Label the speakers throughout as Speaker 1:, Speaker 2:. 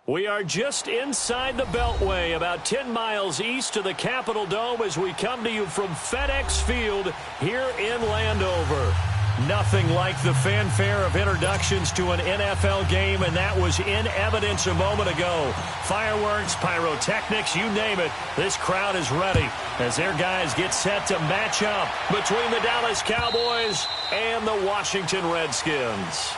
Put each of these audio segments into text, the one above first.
Speaker 1: We are just inside the Beltway, about 10 miles east of the Capitol Dome as we come to you from FedEx Field here in Landover. Nothing like the fanfare of introductions to an NFL game, and that was in evidence a moment ago. Fireworks, pyrotechnics, you name it. This crowd is ready as their guys get set to match up between the Dallas Cowboys and the Washington Redskins.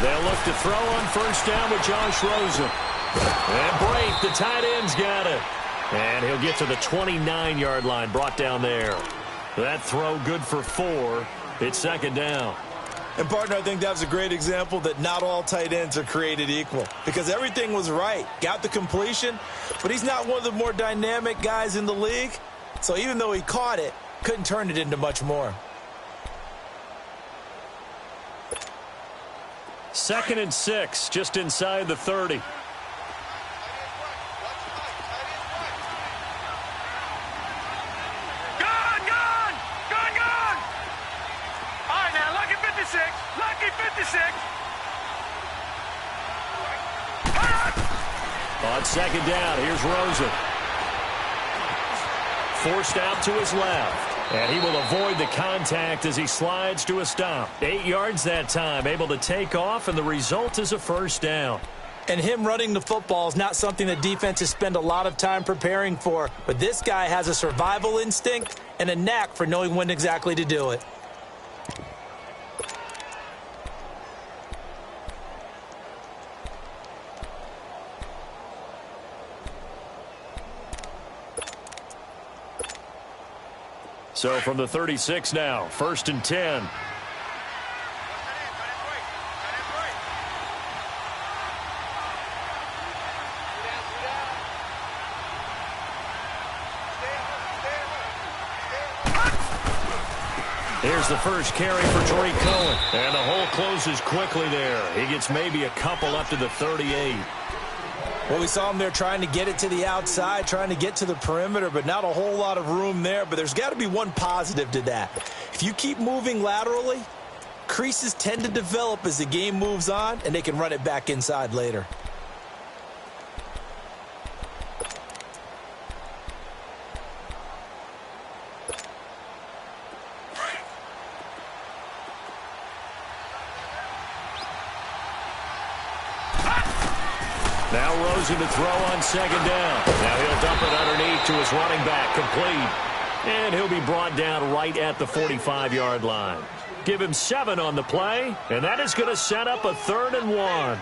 Speaker 1: They'll look to throw on first down with Josh Rosen. And Brate, the tight end's got it. And he'll get to the 29-yard line, brought down there. That throw good for 4. It's second down.
Speaker 2: And, partner, I think that was a great example that not all tight ends are created equal. Because everything was right. Got the completion, but he's not one of the more dynamic guys in the league. So even though he caught it, couldn't turn it into much more.
Speaker 1: 2nd and 6, just inside the 30.
Speaker 3: Gone! All right, now, lucky 56. Lucky 56.
Speaker 1: On second down, here's Rosen. Forced out to his left. And he will avoid the contact as he slides to a stop. 8 yards that time, able to take off, and the result is a first down.
Speaker 2: And him running the football is not something that defenses spend a lot of time preparing for. But this guy has a survival instinct and a knack for knowing when exactly to do it.
Speaker 1: So from the 36 now, 1st and 10. Here's the first carry for Tariq Cohen. And the hole closes quickly there. He gets maybe a couple up to the 38.
Speaker 2: Well, we saw him there trying to get it to the outside, trying to get to the perimeter, but not a whole lot of room there. But there's got to be one positive to that. If you keep moving laterally, creases tend to develop as the game moves on, and they can run it back inside later.
Speaker 1: Now Rosen to throw on second down. Now he'll dump it underneath to his running back, complete. And he'll be brought down right at the 45-yard line. Give him 7 on the play, and that is going to set up a 3rd and 1.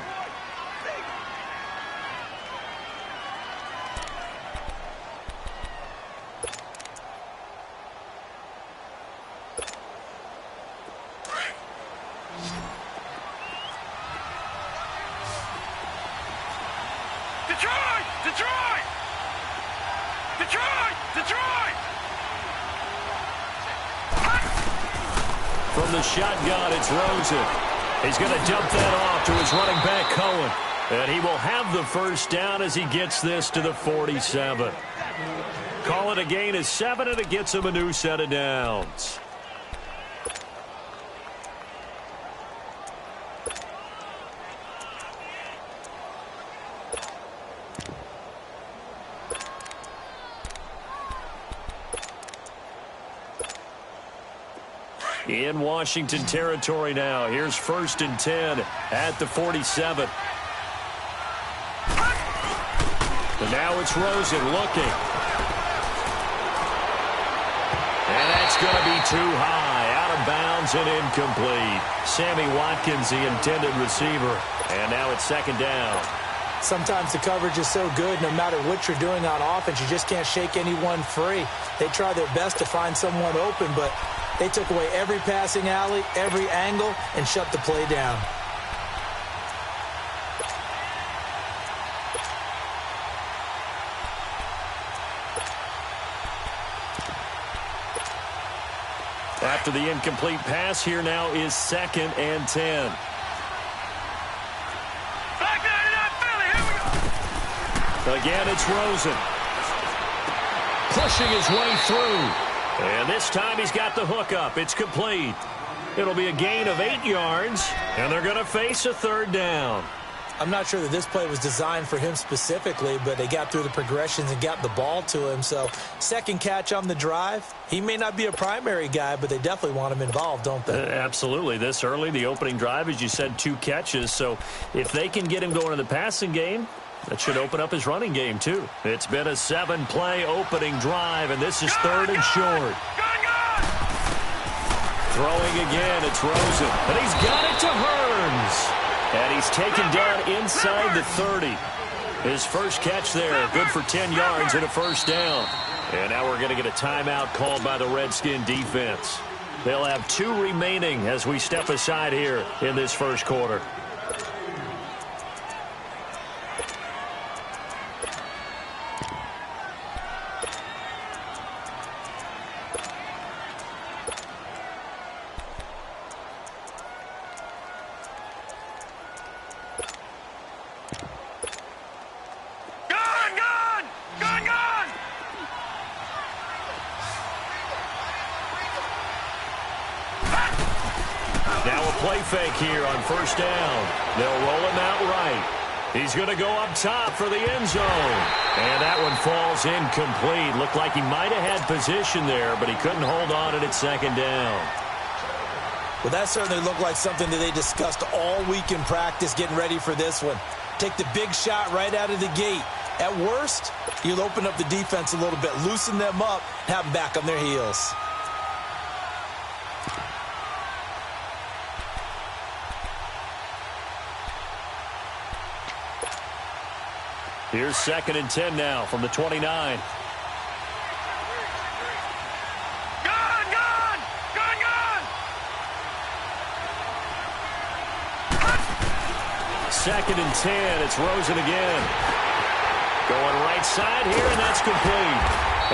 Speaker 1: From the shotgun, it's Rosen. He's going to dump that off to his running back, Cohen. And he will have the first down as he gets this to the 47. Call it a gain of 7, and it gets him a new set of downs. In Washington territory now. Here's 1st and 10 at the 47. And now it's Rosen looking. And that's going to be too high. Out of bounds and incomplete. Sammy Watkins, the intended receiver. And now it's 2nd down.
Speaker 2: Sometimes the coverage is so good, no matter what you're doing on offense, you just can't shake anyone free. They try their best to find someone open, but they took away every passing alley, every angle, and shut the play down.
Speaker 1: After the incomplete pass, here now is 2nd and 10. Again, it's Rosen. Pushing his way through. And this time he's got the hook up. It's complete. It'll be a gain of 8 yards, and they're going to face a 3rd down.
Speaker 2: I'm not sure that this play was designed for him specifically, but they got through the progressions and got the ball to him. So, second catch on the drive. He may not be a primary guy, but they definitely want him involved, don't they?
Speaker 1: Absolutely. This early, the opening drive, as you said, 2 catches. So, if they can get him going in the passing game, that should open up his running game, too. It's been a 7-play opening drive, and this is 3rd and short. Throwing again, it's Rosen. And he's got it to Hearns. And he's taken down inside the 30. His first catch there, good for 10 yards and a 1st down. And now we're going to get a timeout called by the Redskin defense. They'll have 2 remaining as we step aside here in this first quarter. Fake here on 1st down. They'll roll him out right. He's going to go up top for the end zone. And that one falls incomplete. Looked like he might have had position there, but he couldn't hold on and it's 2nd down.
Speaker 2: Well, that certainly looked like something that they discussed all week in practice getting ready for this one. Take the big shot right out of the gate. At worst, you'll open up the defense a little bit, loosen them up, have them back on their heels.
Speaker 1: Here's 2nd and 10 now from the 29.
Speaker 3: Gun!
Speaker 1: 2nd and 10. It's Rosen again. Going right side here, and that's complete.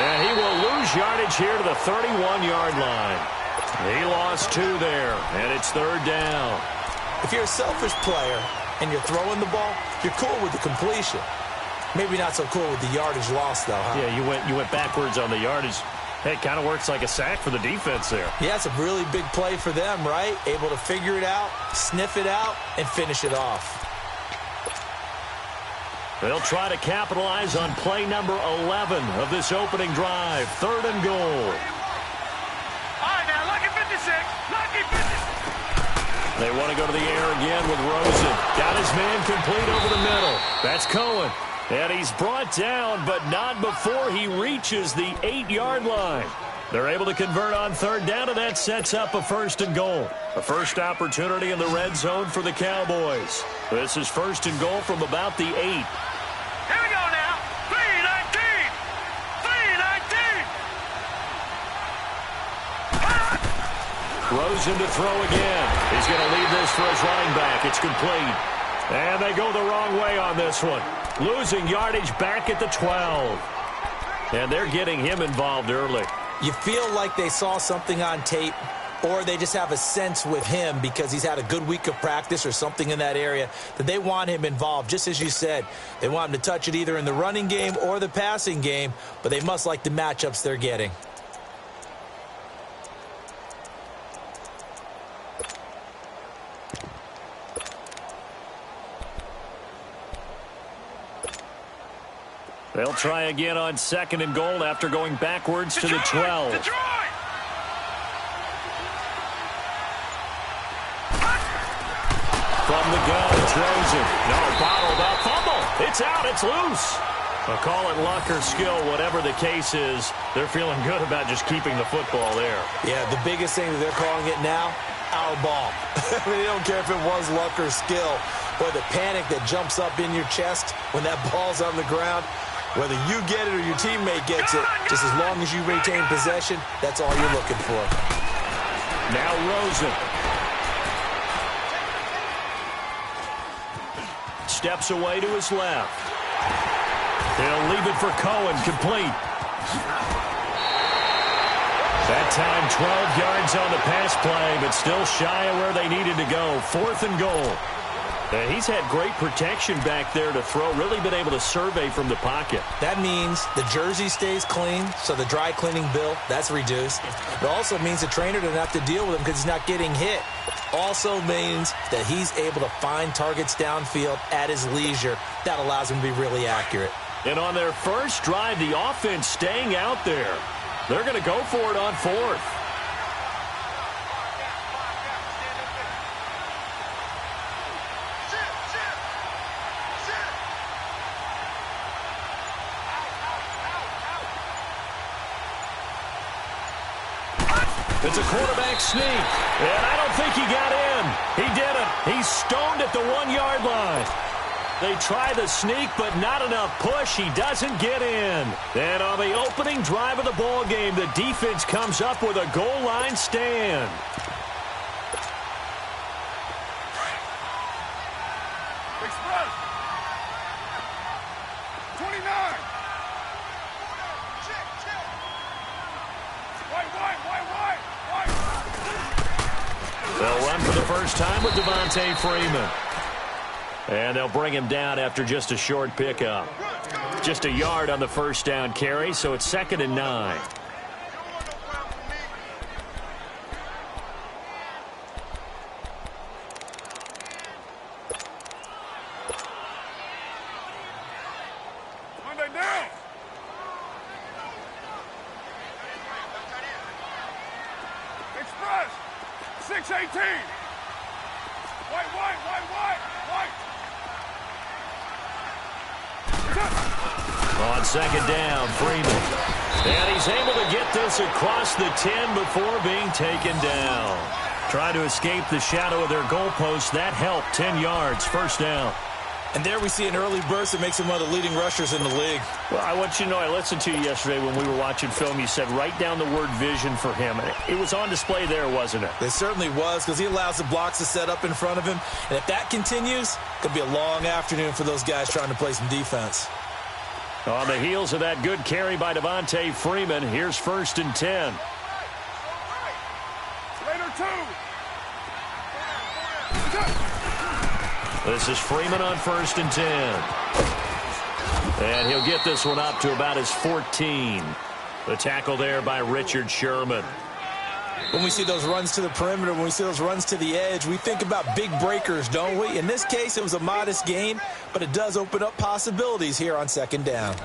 Speaker 1: And he will lose yardage here to the 31-yard line. He lost 2 there, and it's 3rd down.
Speaker 2: If you're a selfish player and you're throwing the ball, you're cool with the completion. Maybe not so cool with the yardage loss, though, huh?
Speaker 1: Yeah, you went backwards on the yardage. Hey, it kind of works like a sack for the defense there.
Speaker 2: Yeah, it's a really big play for them, right? Able to figure it out, sniff it out, and finish it off.
Speaker 1: They'll try to capitalize on play number 11 of this opening drive. 3rd and goal.
Speaker 3: All right, now, lucky 56. Lucky 56.
Speaker 1: They want to go to the air again with Rosen. Got his man complete over the middle. That's Cohen. And he's brought down, but not before he reaches the 8-yard line. They're able to convert on 3rd down, and that sets up a 1st and goal. A first opportunity in the red zone for the Cowboys. This is 1st and goal from about the 8.
Speaker 3: Here we go now. 3-19. 3-19.
Speaker 1: Rosen to throw again. He's going to leave this for his running back. It's complete. And they go the wrong way on this one. Losing yardage back at the 12. And they're getting him involved early.
Speaker 2: You feel like they saw something on tape, or they just have a sense with him because he's had a good week of practice or something in that area that they want him involved. Just as you said, they want him to touch it either in the running game or the passing game, but they must like the matchups they're getting.
Speaker 1: They'll try again on 2nd and goal after going backwards to the 12.
Speaker 3: Detroit!
Speaker 1: From the gun, it's Rosen. No, bottled up. Fumble. It's out. It's loose. I'll call it luck or skill, whatever the case is. They're feeling good about just keeping the football there.
Speaker 2: Yeah, the biggest thing that they're calling it now, our ball. I mean, they don't care if it was luck or skill. Boy, the panic that jumps up in your chest when that ball's on the ground, whether you get it or your teammate gets it, just as long as you retain possession, that's all you're looking for.
Speaker 1: Now Rosen. Steps away to his left. He'll leave it for Cohen, complete. That time, 12 yards on the pass play, but still shy of where they needed to go. 4th and goal. He's had great protection back there to throw, really been able to survey from the pocket.
Speaker 2: That means the jersey stays clean, so the dry cleaning bill, that's reduced. It also means the trainer doesn't have to deal with him because he's not getting hit. Also means that he's able to find targets downfield at his leisure. That allows him to be really accurate.
Speaker 1: And on their first drive, the offense staying out there. They're going to go for it on 4th. It's a quarterback sneak, and I don't think he got in. He didn't. He's stoned at the 1-yard line. They try the sneak, but not enough push. He doesn't get in. And on the opening drive of the ball game, the defense comes up with a goal line stand.
Speaker 3: Express. 29.
Speaker 1: They'll run for the first time with Devontae Freeman. And they'll bring him down after just a short pickup. Just a yard on the first down carry, so it's 2nd and 9.
Speaker 3: Monday down. Express. 6-18. White.
Speaker 1: On 2nd down, Freeman. And he's able to get this across the 10 before being taken down. Trying to escape the shadow of their goalpost. That helped. 10 yards, first down.
Speaker 2: And there we see an early burst that makes him one of the leading rushers in the league.
Speaker 1: Well, I want you to know, I listened to you yesterday when we were watching film. You said write down the word vision for him. It was on display there, wasn't it?
Speaker 2: It certainly was, because he allows the blocks to set up in front of him. And if that continues, it could be a long afternoon for those guys trying to play some defense.
Speaker 1: On the heels of that good carry by Devontae Freeman, here's 1st and 10.
Speaker 3: Later 2.
Speaker 1: This is Freeman on 1st and 10. And he'll get this one up to about his 14. The tackle there by Richard Sherman.
Speaker 2: When we see those runs to the perimeter, when we see those runs to the edge, we think about big breakers, don't we? In this case, it was a modest gain, but it does open up possibilities here on 2nd down.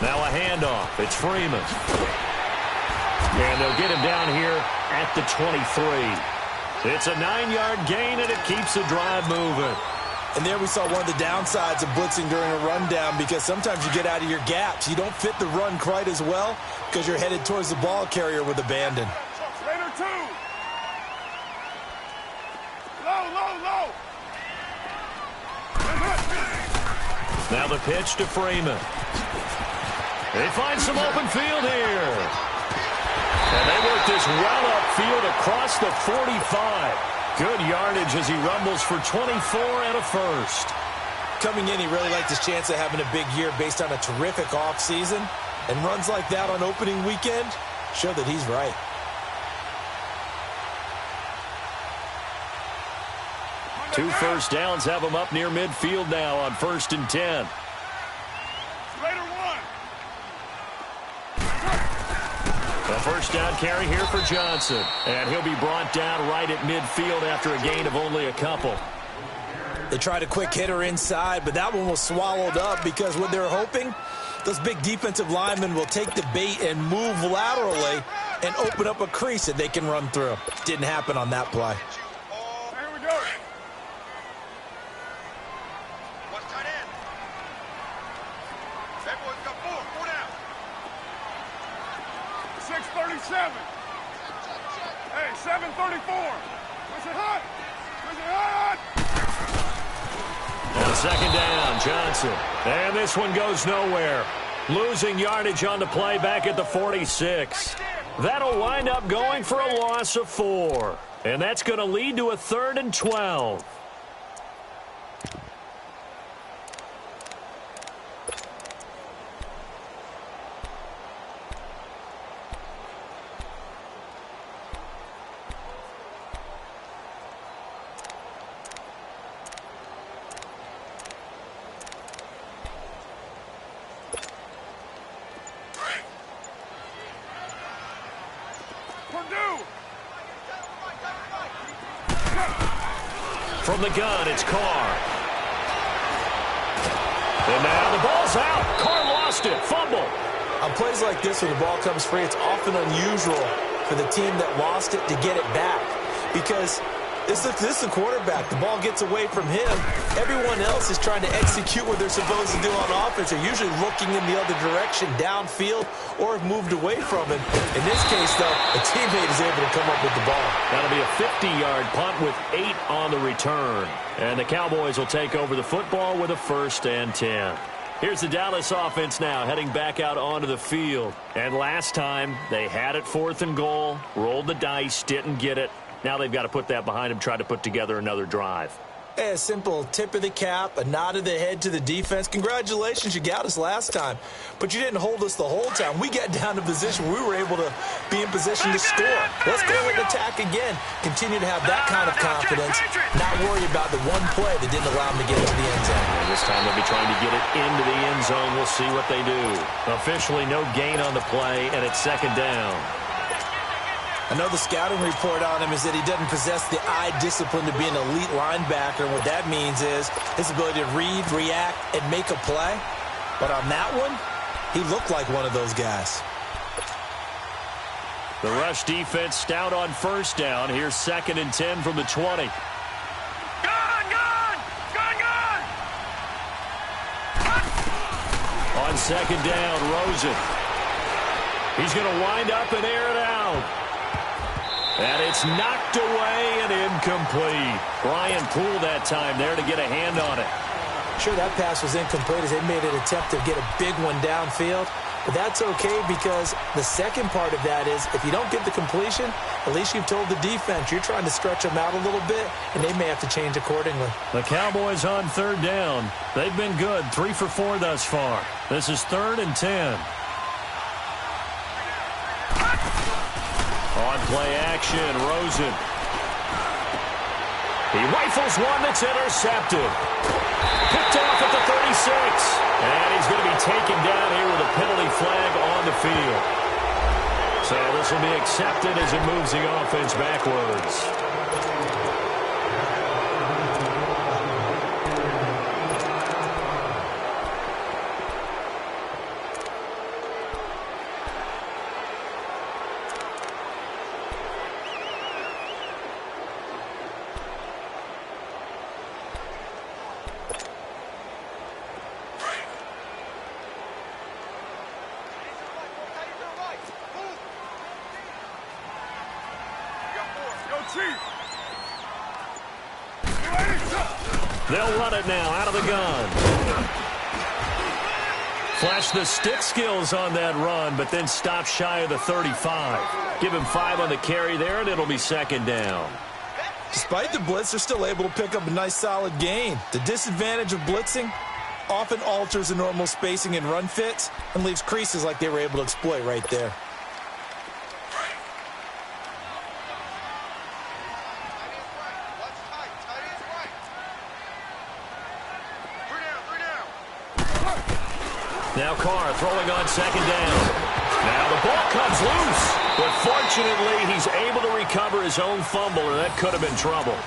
Speaker 1: Now a handoff. It's Freeman. And they'll get him down here at the 23. It's a 9-yard gain, and it keeps the drive moving.
Speaker 2: And there we saw one of the downsides of blitzing during a rundown, because sometimes you get out of your gaps. You don't fit the run quite as well because you're headed towards the ball carrier with abandon.
Speaker 3: Later 2. Low.
Speaker 1: Now the pitch to Freeman. They find some open field here. And they work this well upfield across the 45. Good yardage as he rumbles for 24 and a first.
Speaker 2: Coming in, he really liked his chance of having a big year based on a terrific offseason. And runs like that on opening weekend show that he's right.
Speaker 1: Two first downs have him up near midfield now on 1st and 10. A first down carry here for Johnson. And he'll be brought down right at midfield after a gain of only a couple.
Speaker 2: They tried a quick hitter inside, but that one was swallowed up because what they're hoping, those big defensive linemen will take the bait and move laterally and open up a crease that they can run through. Didn't happen on that play.
Speaker 3: Here we go. What's tight end? That boy's got four down. 637. Hey, 734. Where's it hot? Where's it hot?
Speaker 1: On second down, Johnson. And this one goes nowhere. Losing yardage on the play back at the 46. That'll wind up going for a loss of 4. And that's going to lead to a 3rd and 12. From the gun, it's Carr. And now the ball's out. Carr lost it. Fumble.
Speaker 2: On plays like this, when the ball comes free, it's often unusual for the team that lost it to get it back. Because this is the quarterback. The ball gets away from him. Everyone else is trying to execute what they're supposed to do on offense. They're usually looking in the other direction, downfield, or have moved away from it. In this case, though, a teammate is able to come up with the ball.
Speaker 1: That'll be a 50-yard punt with 8 on the return. And the Cowboys will take over the football with a 1st and 10. Here's the Dallas offense now heading back out onto the field. And last time, they had it 4th and goal, rolled the dice, didn't get it. Now they've got to put that behind them, try to put together another drive.
Speaker 2: A simple tip of the cap, a nod of the head to the defense. Congratulations, you got us last time. But you didn't hold us the whole time. We got down to position where we were able to be in position to score. Let's go and attack again. Continue to have that kind of confidence. Not worry about the one play that didn't allow them to get into the end zone.
Speaker 1: And this time they'll be trying to get it into the end zone. We'll see what they do. Officially no gain on the play, and it's 2nd down.
Speaker 2: I know the scouting report on him is that he doesn't possess the eye discipline to be an elite linebacker. And what that means is his ability to read, react, and make a play. But on that one, he looked like one of those guys.
Speaker 1: The rush defense stout on 1st down. Here's 2nd and 10 from the 20. On 2nd down, Rosen. He's going to wind up and air it out. And it's knocked away and incomplete. Brian Poole that time there to get a hand on it.
Speaker 2: Sure, that pass was incomplete as they made an attempt to get a big one downfield. But that's okay because the second part of that is if you don't get the completion, at least you've told the defense you're trying to stretch them out a little bit, and they may have to change accordingly.
Speaker 1: The Cowboys on 3rd down. They've been good, 3 for 4 thus far. This is 3rd and 10. On play action, Rosen. He rifles one that's intercepted. Picked off at the 36. And he's going to be taken down here with a penalty flag on the field. So this will be accepted as it moves the offense backwards. They'll run it now out of the gun. Flash the stick skills on that run, but then stop shy of the 35. Give him 5 on the carry there, and it'll be 2nd down.
Speaker 2: Despite the blitz, they're still able to pick up a nice solid gain. The disadvantage of blitzing often alters the normal spacing and run fits and leaves creases like they were able to exploit right there.
Speaker 1: Now Carr throwing on 2nd down. Now the ball comes loose, but fortunately he's able to recover his own fumble, or that could have been trouble.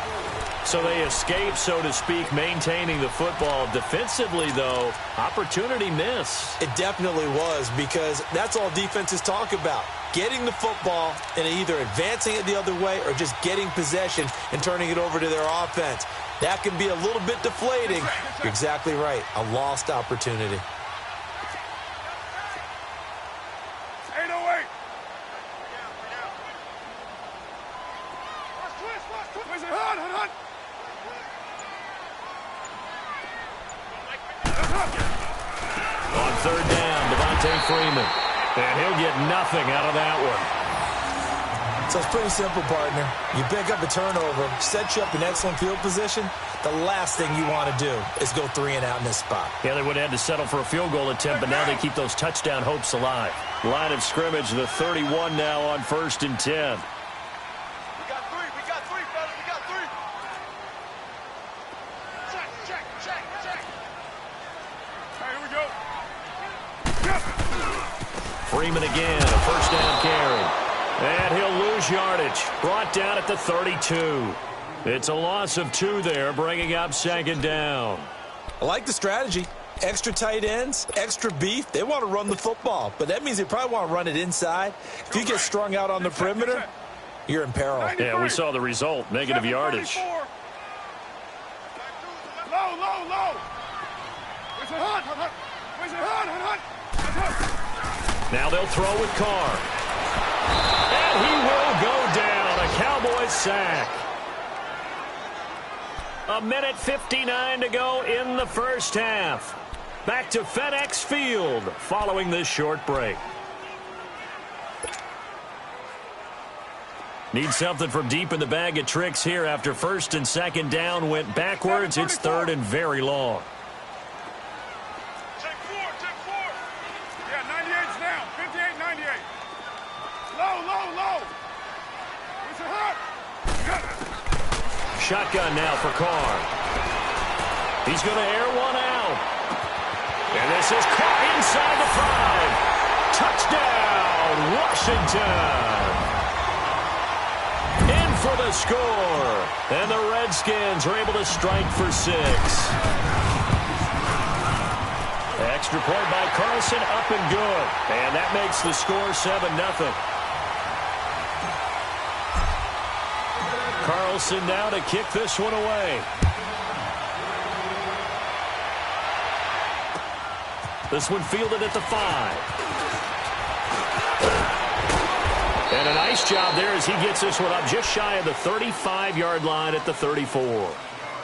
Speaker 1: So they escape, so to speak, maintaining the football. Defensively, though, opportunity miss.
Speaker 2: It definitely was, because that's all defenses talk about. Getting the football and either advancing it the other way or just getting possession and turning it over to their offense. That can be a little bit deflating. You're exactly right. A lost opportunity.
Speaker 3: 808.
Speaker 1: On third down, Devontae Freeman. And he'll get nothing out of that one.
Speaker 2: So it's pretty simple, partner. You pick up a turnover, set you up in excellent field position. The last thing you want to do is go 3 and out in this spot.
Speaker 1: Yeah, they would have had to settle for a field goal attempt, but now they keep those touchdown hopes alive. Line of scrimmage, the 31 now on 1st and 10.
Speaker 3: We got three, fellas, we got three. Check. All right, here we go.
Speaker 1: Freeman again, a first down carry. And he'll lose yardage. Brought down at the 32. It's a loss of 2 there, bringing up 2nd down.
Speaker 2: I like the strategy. Extra tight ends, extra beef. They want to run the football, but that means they probably want to run it inside. If you get strung out on the perimeter, you're in peril.
Speaker 1: Yeah, we saw the result, negative yardage.
Speaker 3: Low.
Speaker 1: Now they'll throw with Carr. And he will go down. A Cowboys sack. 1:59 to go in the first half. Back to FedEx Field following this short break. Need something from deep in the bag of tricks here after 1st and 2nd down went backwards. It's 3rd and very long.
Speaker 3: Check 4. Yeah, 98's down. 58-98. Low. It's a hot.
Speaker 1: Shotgun now for Carr. He's going to air one out. And this is caught inside the 5. Touchdown, Washington. In for the score. And the Redskins are able to strike for 6. Extra point by Carlson, up and good. And that makes the score 7-0. Carlson now to kick this one away. This one fielded at the 5. And a nice job there as he gets this one up just shy of the 35-yard line at the 34.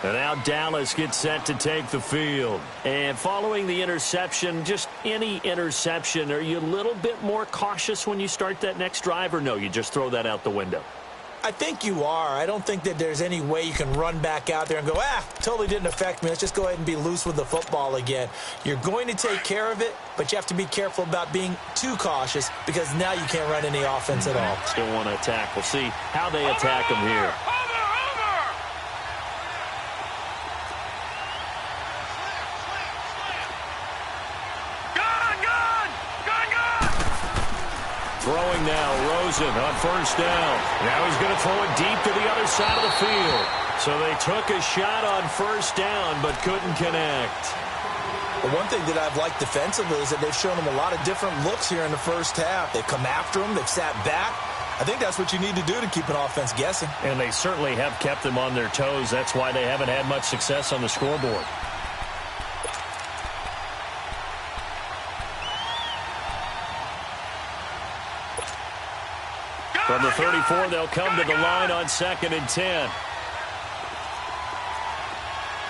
Speaker 1: And now Dallas gets set to take the field. And following the interception, just any interception, are you a little bit more cautious when you start that next drive, or no, you just throw that out the window?
Speaker 2: I think you are. I don't think that there's any way you can run back out there and go, totally didn't affect me. Let's just go ahead and be loose with the football again. You're going to take care of it, but you have to be careful about being too cautious, because now you can't run any offense at all.
Speaker 1: Still want to attack. We'll see how they attack them here. Throwing now, Rosen on 1st down. Now he's going to throw it deep to the other side of the field. So they took a shot on 1st down, but couldn't connect.
Speaker 2: Well, one thing that I've liked defensively is that they've shown them a lot of different looks here in the first half. They've come after them. They've sat back. I think that's what you need to do to keep an offense guessing.
Speaker 1: And they certainly have kept them on their toes. That's why they haven't had much success on the scoreboard. From the 34, they'll come to the line on 2nd and 10.
Speaker 3: All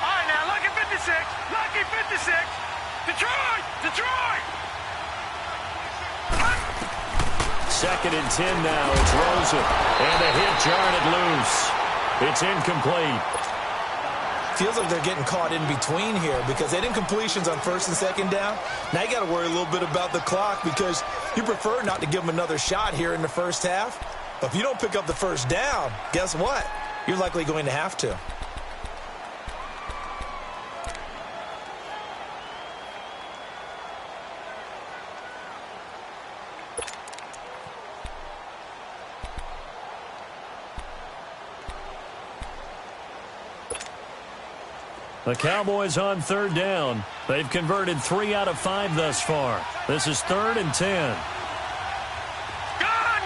Speaker 3: right, now, lucky 56. Lucky 56. Detroit!
Speaker 1: 2nd and 10 now. It's Rosen. And the hit jarred it loose. It's incomplete.
Speaker 2: Feels like they're getting caught in between here, because they didn't completions on 1st and 2nd down. Now you got to worry a little bit about the clock, because you prefer not to give them another shot here in the first half. But if you don't pick up the 1st down, guess what? You're likely going to have to.
Speaker 1: The Cowboys on third down. They've converted 3 out of 5 thus far. This is 3rd and 10.
Speaker 3: Gone!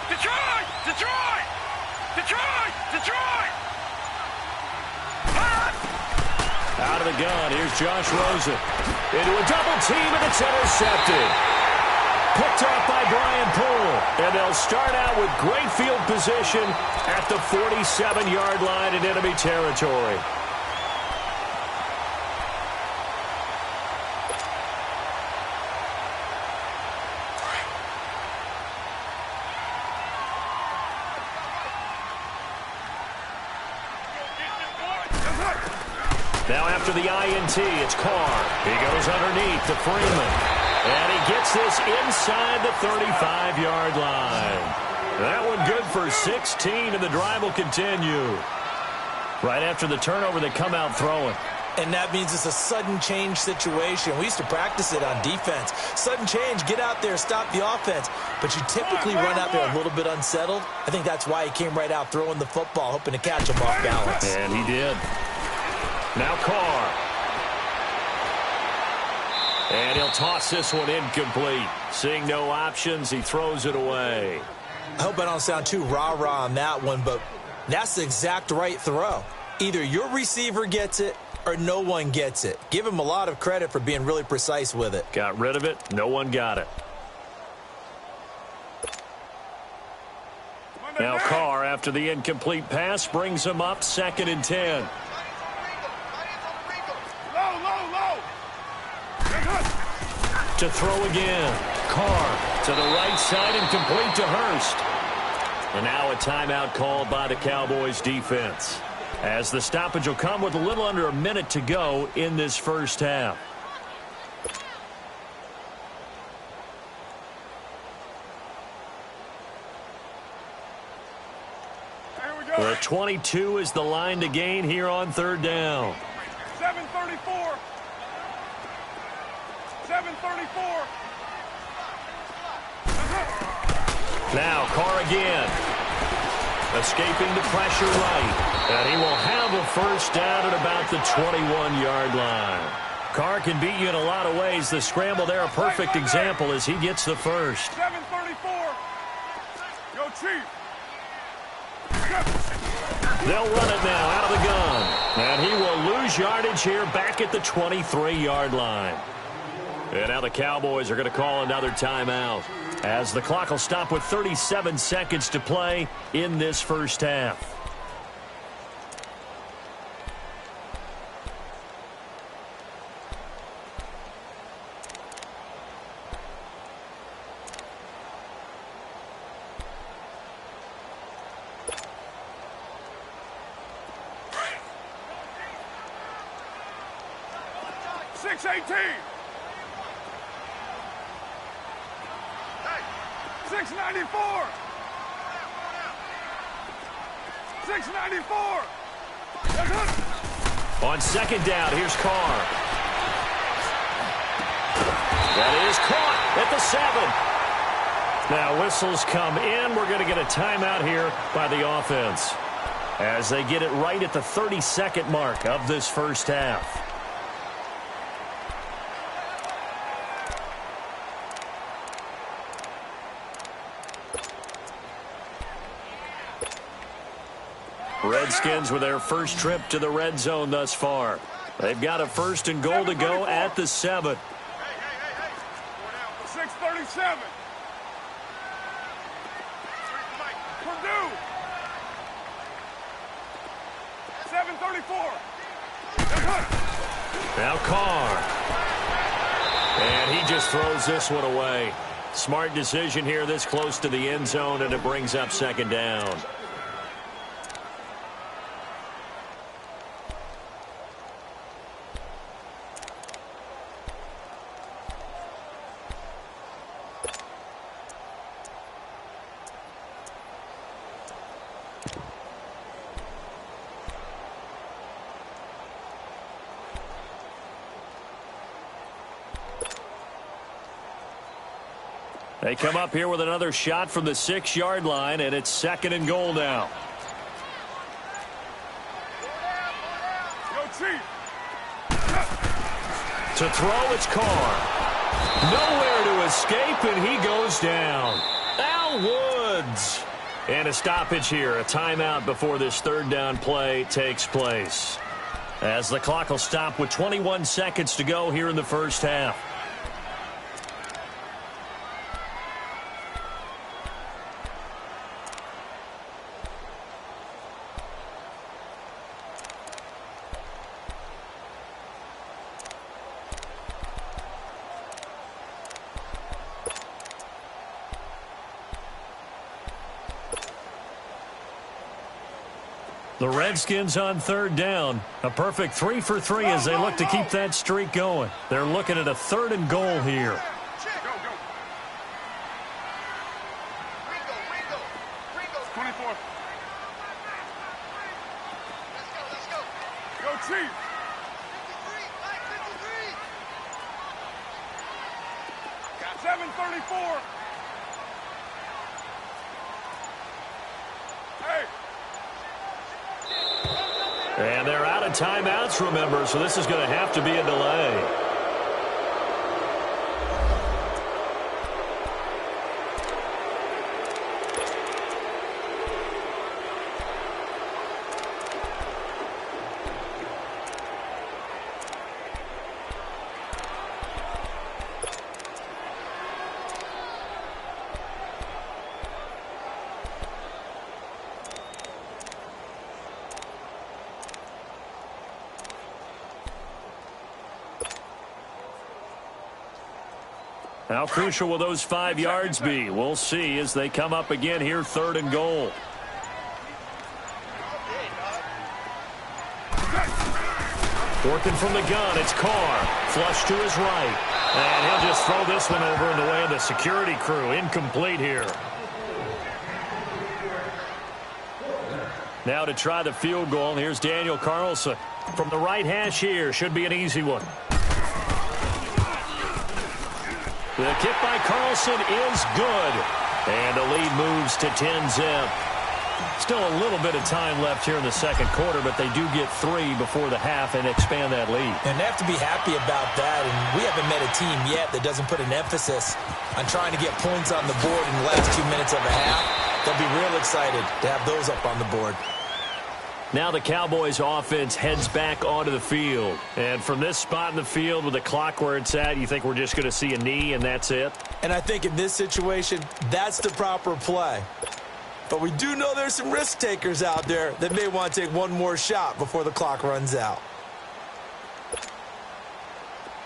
Speaker 3: Detroit!
Speaker 1: Out of the gun, here's Josh Rosen. Into a double team, and it's intercepted. Picked off by Brian Poole. And they'll start out with great field position at the 47-yard line in enemy territory. Now after the INT, it's Carr. He goes underneath to Freeman. And he gets this inside the 35-yard line. That one good for 16, and the drive will continue. Right after the turnover, they come out throwing.
Speaker 2: And that means it's a sudden change situation. We used to practice it on defense. Sudden change, get out there, stop the offense. But you typically run out there a little bit unsettled. I think that's why he came right out throwing the football, hoping to catch him off balance.
Speaker 1: And he did. Now Carr. And he'll toss this one incomplete. Seeing no options, he throws it away.
Speaker 2: I hope I don't sound too rah-rah on that one, but that's the exact right throw. Either your receiver gets it or no one gets it. Give him a lot of credit for being really precise with it.
Speaker 1: Got rid of it. No one got it. Now Carr, after the incomplete pass, brings him up 2nd and 10. To throw again. Carr to the right side and complete to Hurst. And now a timeout called by the Cowboys defense, as the stoppage will come with a little under a minute to go in this first half. The 22 is the line to gain here on third down.
Speaker 3: 7:34. 7:34.
Speaker 1: Now Carr again. Escaping the pressure right. And he will have a first down at about the 21-yard line. Carr can beat you in a lot of ways. The scramble there, a perfect example as he gets the first.
Speaker 3: 7:34. Go Chief.
Speaker 1: They'll run it now out of the gun. And he will lose yardage here back at the 23-yard line. And now the Cowboys are going to call another timeout, as the clock will stop with 37 seconds to play in this first half. On second down, here's Carr. That is caught at the 7. Now whistles come in. We're going to get a timeout here by the offense, as they get it right at the 30-second mark of this first half. Redskins with their first trip to the red zone thus far. They've got a 1st and goal to go at the 7.
Speaker 3: 6:37. Purdue. 7:34.
Speaker 1: Now Carr. And he just throws this one away. Smart decision here this close to the end zone, and it brings up 2nd down. They come up here with another shot from the 6-yard line, and it's 2nd and goal now. To throw, it's Carr. Nowhere to escape, and he goes down. Al Woods. And a stoppage here, a timeout before this third down play takes place. As the clock will stop with 21 seconds to go here in the first half. The Redskins on third down. A perfect 3 for 3 as they look to keep that streak going. They're looking at a 3rd and goal here.
Speaker 3: 24. Let's go. Go, Chief. 7:34. Hey.
Speaker 1: And they're out of timeouts, remember, so this is going to have to be a delay. How crucial will those 5 yards be? We'll see as they come up again here, 3rd and goal. Working from the gun, it's Carr. Flush to his right. And he'll just throw this one over in the way of the security crew. Incomplete here. Now to try the field goal. Here's Daniel Carlson. From the right hash here. Should be an easy one. The kick by Carlson is good. And the lead moves to 10-zip. Still a little bit of time left here in the second quarter, but they do get 3 before the half and expand that lead.
Speaker 2: And they have to be happy about that. And we haven't met a team yet that doesn't put an emphasis on trying to get points on the board in the last 2 minutes of a half. They'll be real excited to have those up on the board.
Speaker 1: Now the Cowboys offense heads back onto the field. And from this spot in the field with the clock where it's at, you think we're just going to see a knee and that's it?
Speaker 2: And I think in this situation, that's the proper play. But we do know there's some risk takers out there that may want to take one more shot before the clock runs out.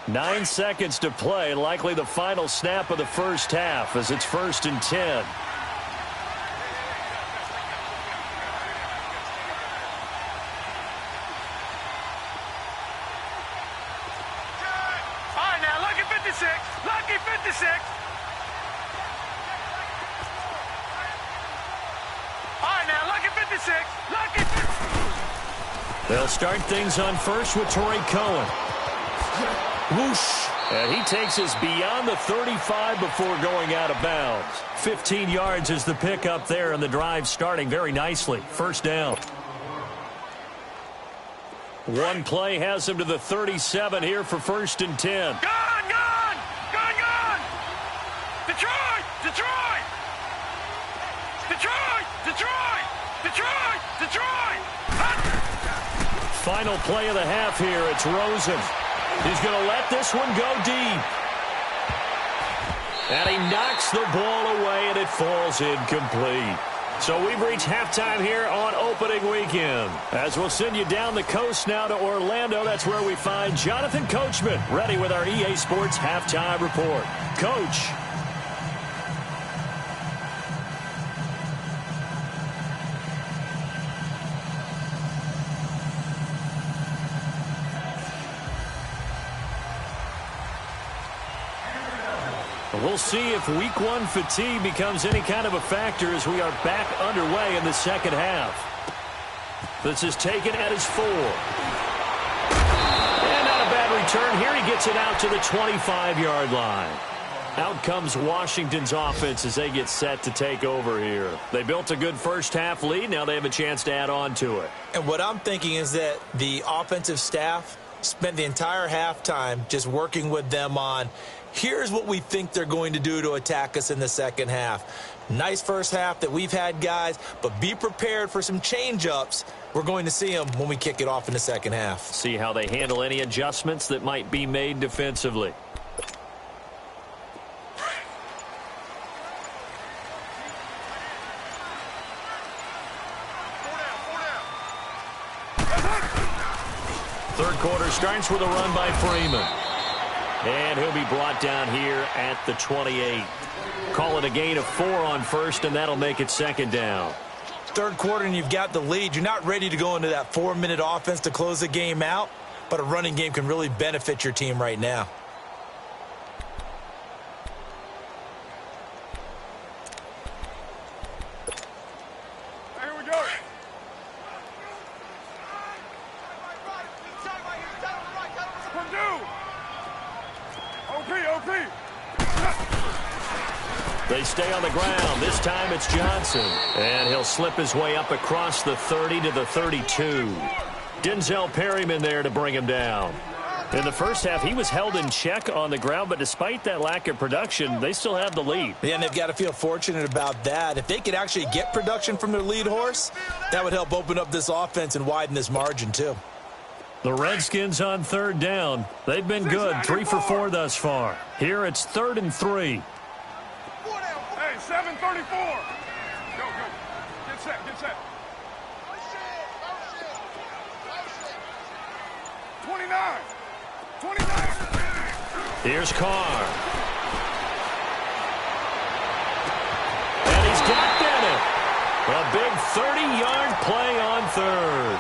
Speaker 1: 9 seconds to play, likely the final snap of the first half as it's 1st and 10.
Speaker 3: Lucky 56. All right, now, lucky 56. Lucky 56.
Speaker 1: They'll start things on first with Torrey Cohen. Whoosh. And he takes us beyond the 35 before going out of bounds. 15 yards is the pickup there, and the drive starting very nicely. First down. One play has him to the 37 here for 1st and 10.
Speaker 3: Gone! Detroit! Detroit! Detroit! Detroit! Detroit! Detroit!
Speaker 1: Final play of the half here. It's Rosen. He's going to let this one go deep. And he knocks the ball away, and it falls incomplete. So we've reached halftime here on opening weekend. As we'll send you down the coast now to Orlando, that's where we find Jonathan Coachman ready with our EA Sports Halftime Report. Coach. We'll see if week 1 fatigue becomes any kind of a factor as we are back underway in the second half. This is taken at his 4. And not a bad return here. He gets it out to the 25-yard line. Out comes Washington's offense as they get set to take over here. They built a good first half lead. Now they have a chance to add on to it.
Speaker 2: And what I'm thinking is that the offensive staff spent the entire halftime just working with them on, here's what we think they're going to do to attack us in the second half. Nice first half that we've had, guys, but be prepared for some change-ups. We're going to see them when we kick it off in the second half.
Speaker 1: See how they handle any adjustments that might be made defensively. Third quarter starts with a run by Freeman. And he'll be brought down here at the 28. Call it a gain of 4 on first, and that'll make it second down.
Speaker 2: Third quarter, and you've got the lead. You're not ready to go into that 4-minute offense to close the game out, but a running game can really benefit your team right now.
Speaker 3: Here we go. OP.
Speaker 1: They stay on the ground. This time it's Johnson. And he'll slip his way up across the 30 to the 32. Denzel Perryman there to bring him down. In the first half, he was held in check on the ground, but despite that lack of production, they still have the lead.
Speaker 2: Yeah, and they've got to feel fortunate about that. If they could actually get production from their lead horse, that would help open up this offense and widen this margin too.
Speaker 1: The Redskins on third down. They've been good, 3 for 4 thus far. Here it's 3rd and 3.
Speaker 3: Hey, 7:34. Go. Get set. 29.
Speaker 1: Here's Carr. And he's got Bennett. A big 30-yard play on third.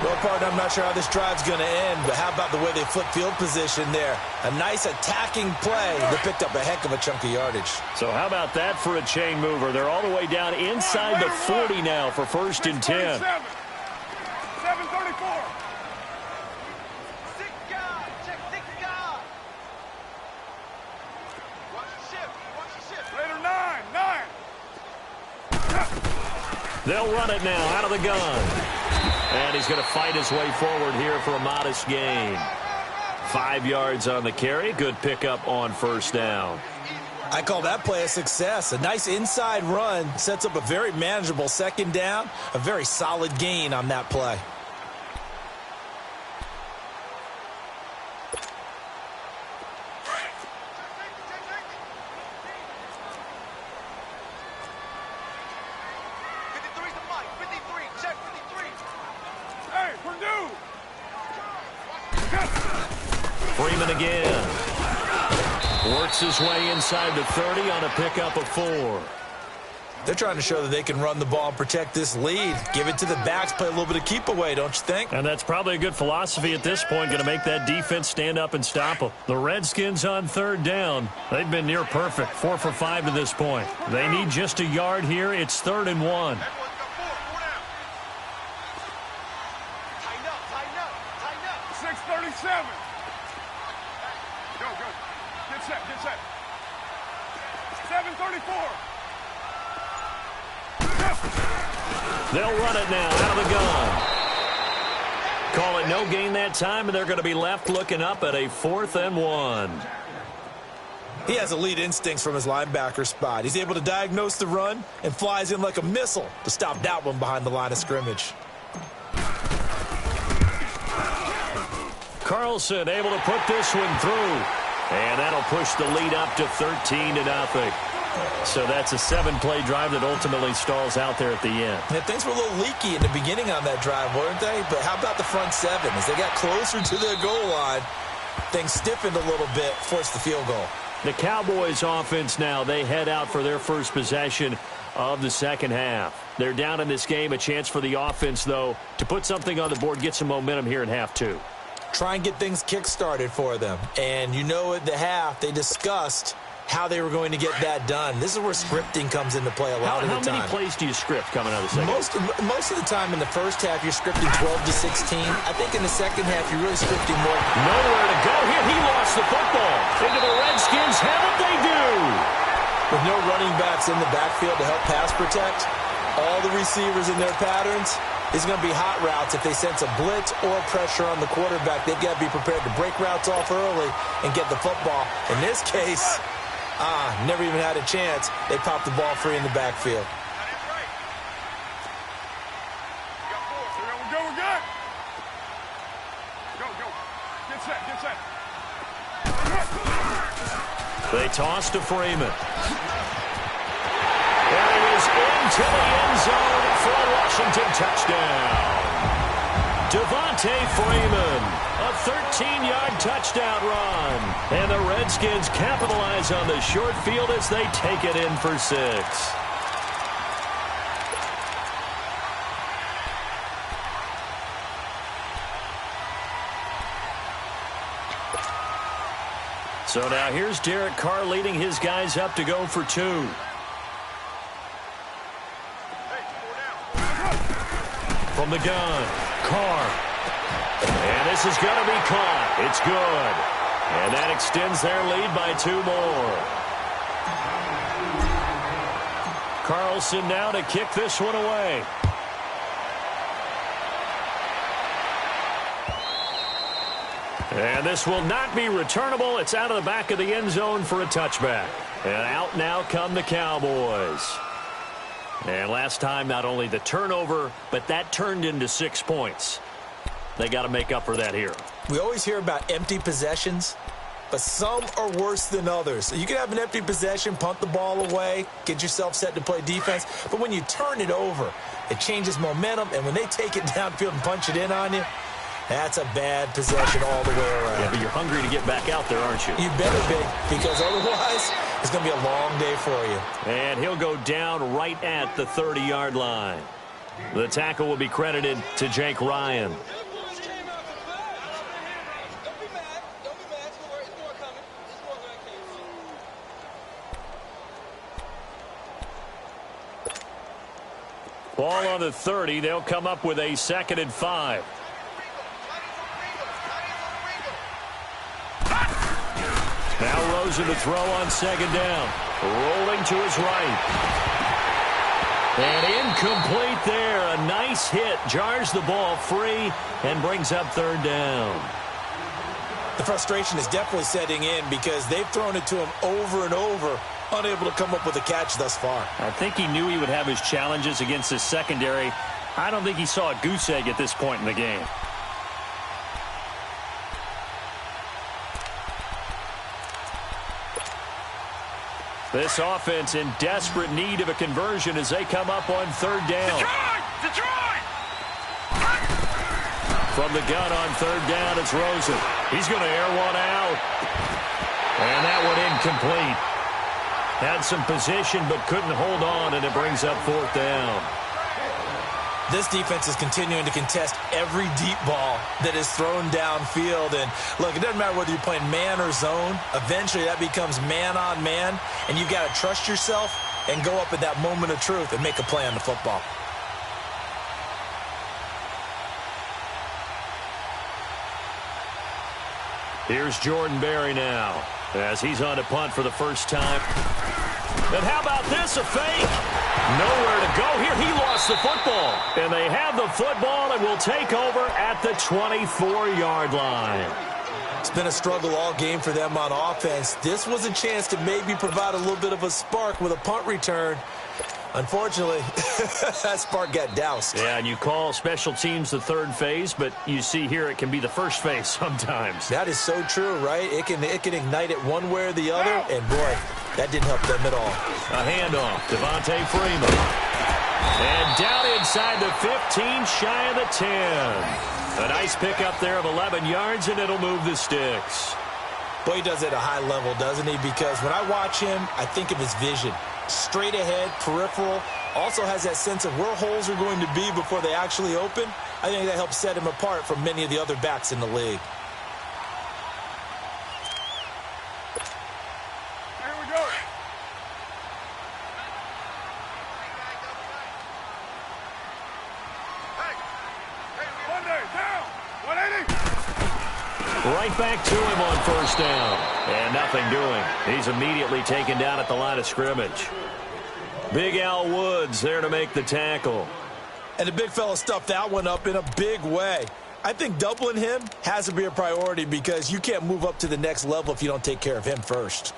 Speaker 2: Well, partner, I'm not sure how this drive's going to end, but how about the way they flip field position there? A nice attacking play that picked up a heck of a chunk of yardage.
Speaker 1: So how about that for a chain mover? They're all the way down inside the 40 now for 1st and 10.
Speaker 3: 7:34.
Speaker 1: They'll run it now out of the gun. And he's going to fight his way forward here for a modest gain. 5 yards on the carry. Good pickup on first down.
Speaker 2: I call that play a success. A nice inside run sets up a very manageable second down. A very solid gain on that play.
Speaker 1: Freeman again. Works his way inside the 30 on a pickup of 4.
Speaker 2: They're trying to show that they can run the ball and protect this lead. Give it to the backs, play a little bit of keep away, don't you think?
Speaker 1: And that's probably a good philosophy at this point, going to make that defense stand up and stop them. The Redskins on third down. They've been near perfect, 4 for 5 to this point. They need just a yard here. It's 3rd and 1.
Speaker 3: 6:37. Go. Get set. 7:34.
Speaker 1: They'll run it now out of the gun. Call it no gain that time, and they're going to be left looking up at a 4th and 1.
Speaker 2: He has elite instincts from his linebacker spot. He's able to diagnose the run and flies in like a missile to stop that one behind the line of scrimmage.
Speaker 1: Carlson able to put this one through. And that'll push the lead up to 13-0. So that's a 7-play drive that ultimately stalls out there at the end.
Speaker 2: Yeah, things were a little leaky in the beginning on that drive, weren't they? But how about the front 7? As they got closer to their goal line, things stiffened a little bit, forced the field goal.
Speaker 1: The Cowboys offense now, they head out for their first possession of the second half. They're down in this game. A chance for the offense, though, to put something on the board, get some momentum here in half 2.
Speaker 2: Try and get things kick-started for them. And you know at the half, they discussed how they were going to get that done. This is where scripting comes into play a lot of the time.
Speaker 1: How many plays do you script coming out of the second?
Speaker 2: Most of the time in the first half, you're scripting 12 to 16. I think in the second half, you're really scripting more.
Speaker 1: Nowhere to go here. He lost the football. Into the Redskins. Have it they do.
Speaker 2: With no running backs in the backfield to help pass protect, all the receivers in their patterns, These are going to be hot routes. If they sense a blitz or pressure on the quarterback, they've got to be prepared to break routes off early and get the football. In this case, never even had a chance. They popped the ball free in the backfield.
Speaker 3: We're good. Go. Get set.
Speaker 1: They toss to Freeman. There it is into the end zone for a Washington touchdown. Devontae Freeman, a 13-yard touchdown run. And the Redskins capitalize on the short field as they take it in for 6. So now here's Derek Carr leading his guys up to go for 2. From the gun, Carr. And this is going to be caught. It's good. And that extends their lead by 2 more. Carlson now to kick this one away. And this will not be returnable. It's out of the back of the end zone for a touchback. And out now come the Cowboys. And last time, not only the turnover, but that turned into 6 points. They got to make up for that here.
Speaker 2: We always hear about empty possessions, but some are worse than others. So you can have an empty possession, punt the ball away, get yourself set to play defense. But when you turn it over, it changes momentum. And when they take it downfield and punch it in on you, that's a bad possession all the way around.
Speaker 1: Yeah, but you're hungry to get back out there, aren't you?
Speaker 2: You better be, because otherwise it's going to be a long day for you.
Speaker 1: And he'll go down right at the 30-yard line. The tackle will be credited to Jake Ryan. Ball on the 30. They'll come up with a 2nd and 5. Now Rosen to throw on 2nd down. Rolling to his right. And incomplete there. A nice hit. Jars the ball free and brings up 3rd down.
Speaker 2: The frustration is definitely setting in because they've thrown it to him over and over, unable to come up with a catch thus far.
Speaker 1: I think he knew he would have his challenges against his secondary. I don't think he saw a goose egg at this point in the game. This offense in desperate need of a conversion as they come up on 3rd down.
Speaker 3: Detroit!
Speaker 1: From the gun on 3rd down, it's Rosen. He's going to air one out. And that one incomplete. Had some position but couldn't hold on, and it brings up 4th down.
Speaker 2: This defense is continuing to contest every deep ball that is thrown downfield. And, look, it doesn't matter whether you're playing man or zone. Eventually, that becomes man on man. And you've got to trust yourself and go up at that moment of truth and make a play on the football.
Speaker 1: Here's Jordan Berry now as he's on to punt for the first time. And how about this, a fake? Nowhere to go here. He lost the football. And they have the football and will take over at the 24-yard line.
Speaker 2: It's been a struggle all game for them on offense. This was a chance to maybe provide a little bit of a spark with a punt return. Unfortunately, that spark got doused.
Speaker 1: Yeah, and you call special teams the 3rd phase, but you see here it can be the 1st phase sometimes.
Speaker 2: That is so true, right? It can ignite it one way or the other, and boy, that didn't help them at all.
Speaker 1: A handoff, Devontae Freeman. And down inside the 15, shy of the 10. A nice pickup there of 11 yards, and it'll move the sticks.
Speaker 2: Boy, he does it at a high level, doesn't he? Because when I watch him, I think of his vision. Straight ahead, peripheral, also has that sense of where holes are going to be before they actually open. I think that helps set him apart from many of the other backs in the league.
Speaker 3: Here we go. Hey, Monday, down. 180.
Speaker 1: Right back to him on 1st down. And nothing doing. He's immediately taken down at the line of scrimmage. Big Al Woods there to make the tackle.
Speaker 2: And the big fella stuffed that one up in a big way. I think doubling him has to be a priority because you can't move up to the next level if you don't take care of him first.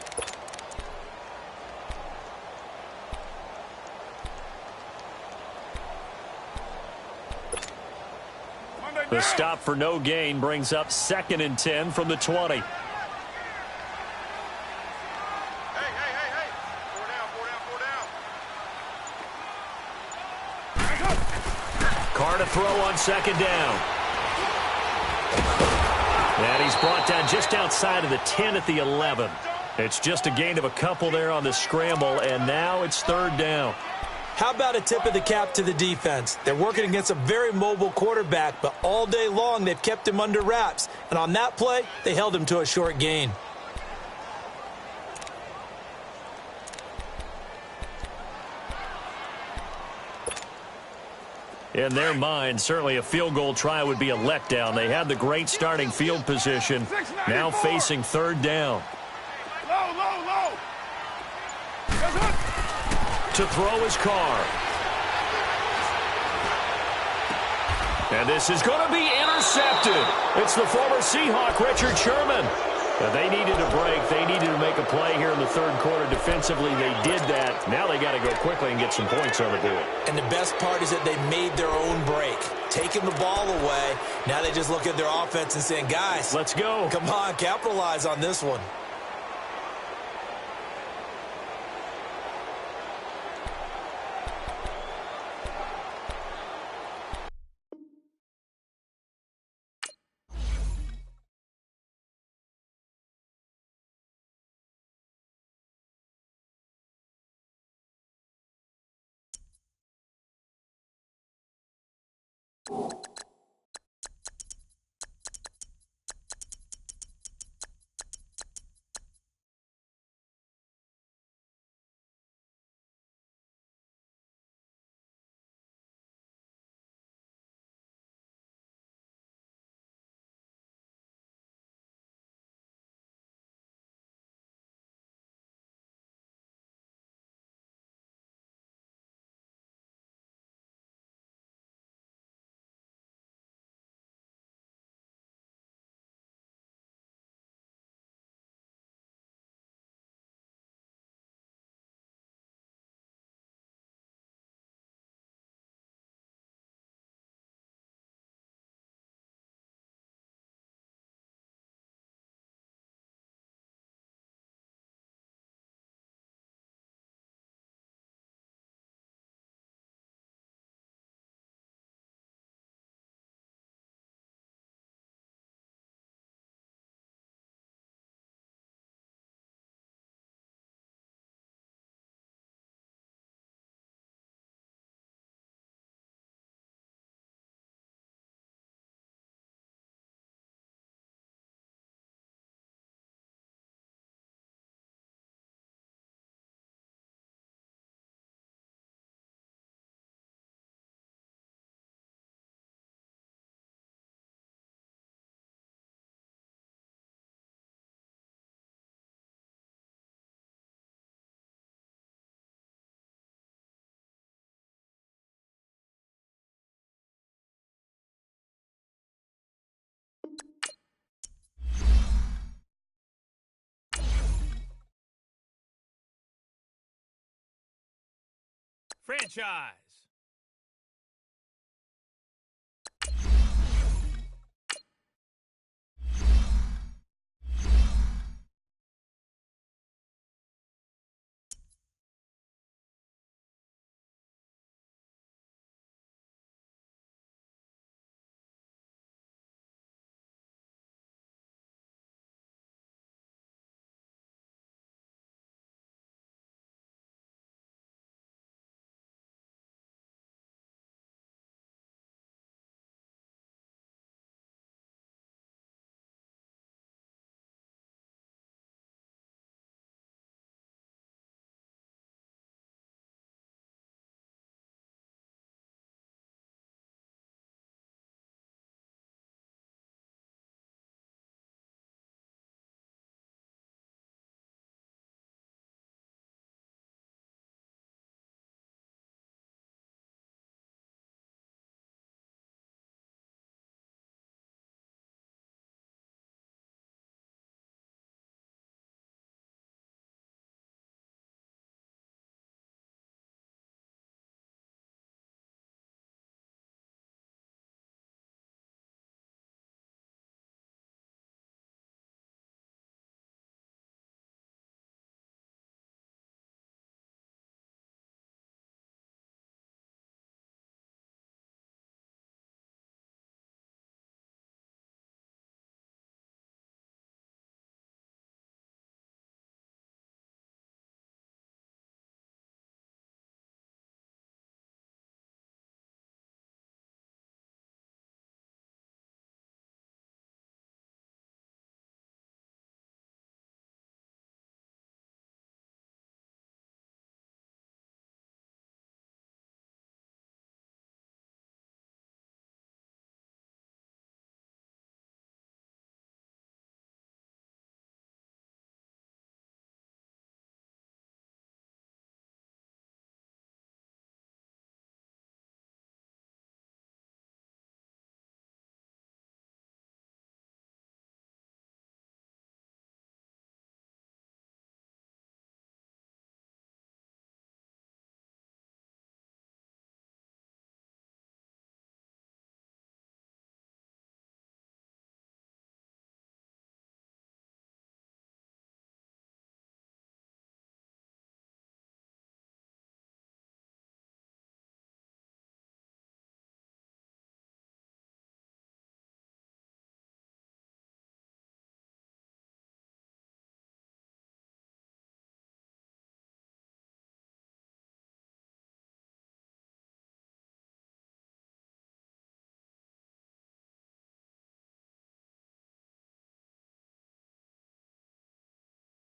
Speaker 1: The stop for no gain brings up 2nd and 10 from the 20. Carr to throw on 2nd down. And he's brought down just outside of the 10 at the 11. It's just a gain of a couple there on the scramble, and now it's 3rd down.
Speaker 2: How about a tip of the cap to the defense? They're working against a very mobile quarterback, but all day long they've kept him under wraps. And on that play, they held him to a short gain.
Speaker 1: In their mind, certainly a field goal try would be a letdown. They had the great starting field position, now facing 3rd down.
Speaker 3: Low.
Speaker 1: To throw is Carr. And this is going to be intercepted. It's the former Seahawk, Richard Sherman. Now, they needed a break. They needed to make a play here in the 3rd quarter. Defensively, they did that. Now they got to go quickly and get some points on the board.
Speaker 2: And the best part is that they made their own break, taking the ball away. Now they just look at their offense and saying, guys,
Speaker 1: let's go.
Speaker 2: Come on, capitalize on this one.
Speaker 1: Franchise.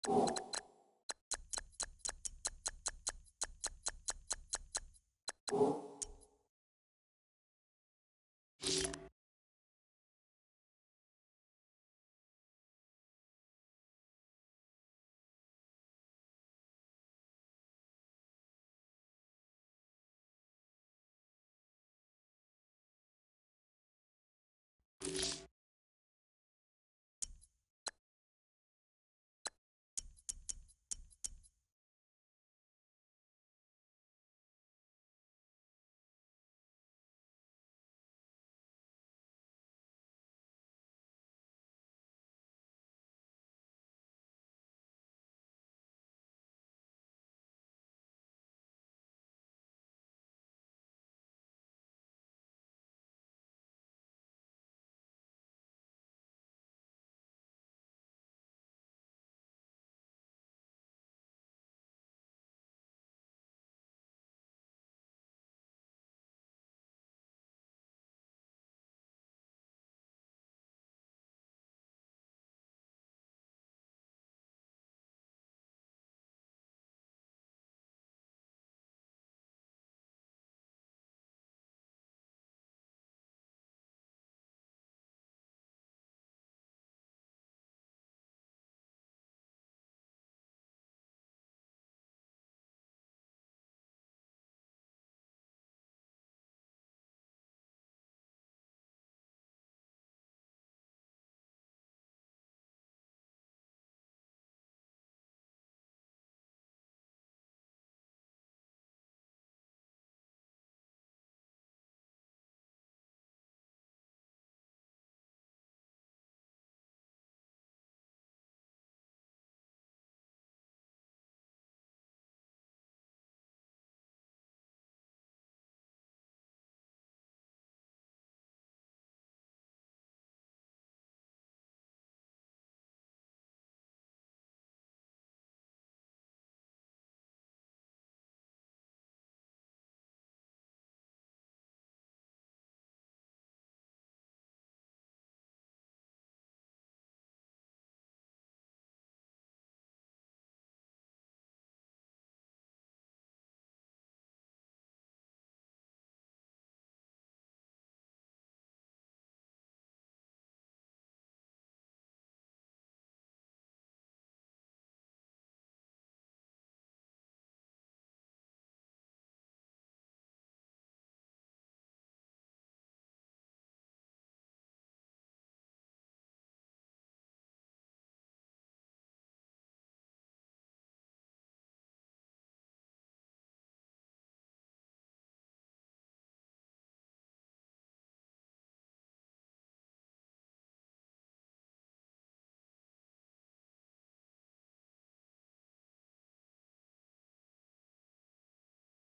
Speaker 4: you.